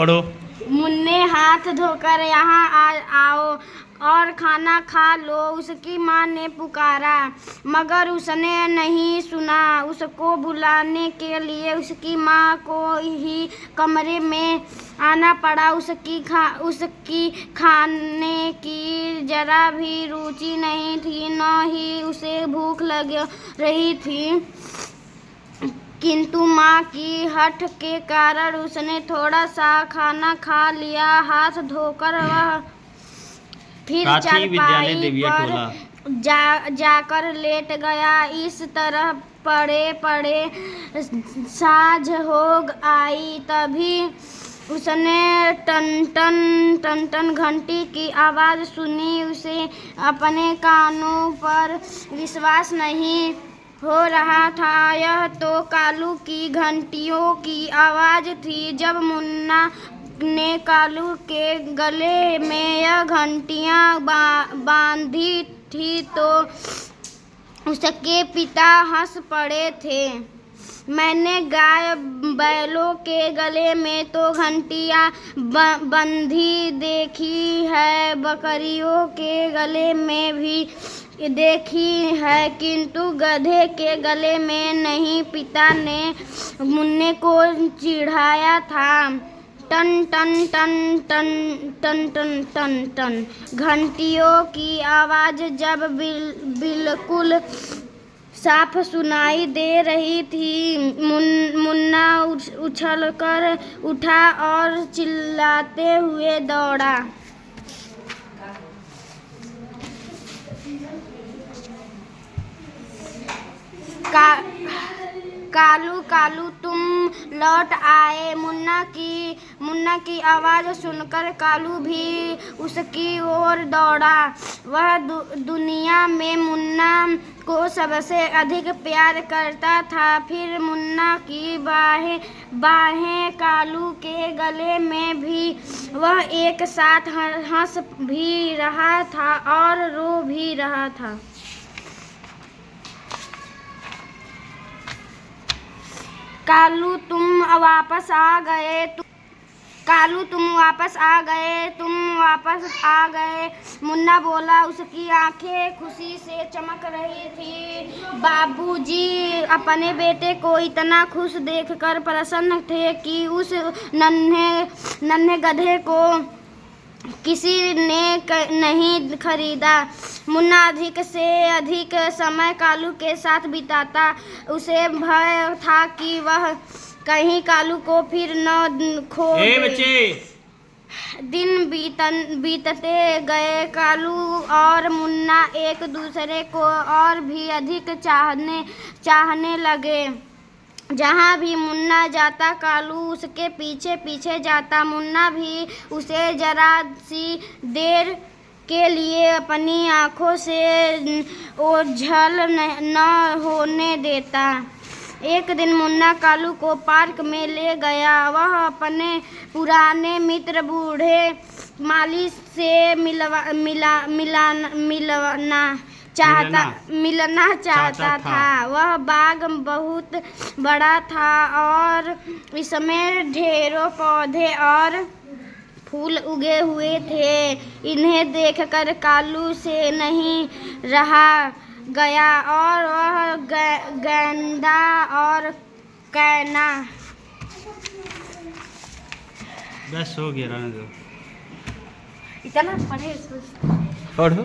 पढ़ो। मुन्ने हाथ धोकर यहाँ आओ और खाना खा लो, उसकी माँ ने पुकारा, मगर उसने नहीं सुना। उसको बुलाने के लिए उसकी माँ को ही कमरे में आना पड़ा। उसकी खाने की जरा भी रुचि नहीं थी, न ही उसे भूख लग रही थी, किंतु माँ की हठ के कारण उसने थोड़ा सा खाना खा लिया। हाथ धोकर वह फिर चारपाई पर जाकर लेट गया। इस तरह पड़े पड़े साँझ हो आई। तभी उसने टन टन घंटी की आवाज़ सुनी। उसे अपने कानों पर विश्वास नहीं हो रहा था। यह तो कालू की घंटियों की आवाज़ थी। जब मुन्ना ने कालू के गले में यह घंटियाँ बांधी थी तो उसके पिता हंस पड़े थे। मैंने गाय बैलों के गले में तो घंटियाँ बंधी देखी है, बकरियों के गले में भी देखी है, किंतु गधे के गले में नहीं। पिता ने मुन्ने को चिढ़ाया था। टन टन टन टन टन टन टन टन घंटियों की आवाज़ जब बिल्कुल साफ सुनाई दे रही थी, मुन्ना उछलकर उठा और चिल्लाते हुए दौड़ा। कालू कालू तुम लौट आए। मुन्ना की आवाज़ सुनकर कालू भी उसकी ओर दौड़ा। वह दुनिया में मुन्ना को सबसे अधिक प्यार करता था। फिर मुन्ना की बाहें कालू के गले में भी वह एक साथ हंस भी रहा था और रो भी रहा था। कालू तुम वापस आ गए, मुन्ना बोला। उसकी आंखें खुशी से चमक रही थी। बाबूजी अपने बेटे को इतना खुश देखकर प्रसन्न थे कि उस नन्हे गधे को किसी ने नहीं खरीदा। मुन्ना अधिक से अधिक समय कालू के साथ बिताता। उसे भय था कि वह कहीं कालू को फिर न खो दे। दिन बीतते गए। कालू और मुन्ना एक दूसरे को और भी अधिक चाहने लगे। जहाँ भी मुन्ना जाता कालू उसके पीछे पीछे जाता। मुन्ना भी उसे जरा सी देर के लिए अपनी आँखों से ओझल न होने देता। एक दिन मुन्ना कालू को पार्क में ले गया। वह अपने पुराने मित्र बूढ़े माली से मिलना चाहता था। वह बाग बहुत बड़ा था और इसमें ढेरों पौधे और फूल उगे हुए थे। इन्हें देखकर कालू से नहीं रहा गया और वह गेंदा और कैना। बस हो गया, रहने दो। इतना पढ़े पढ़ो।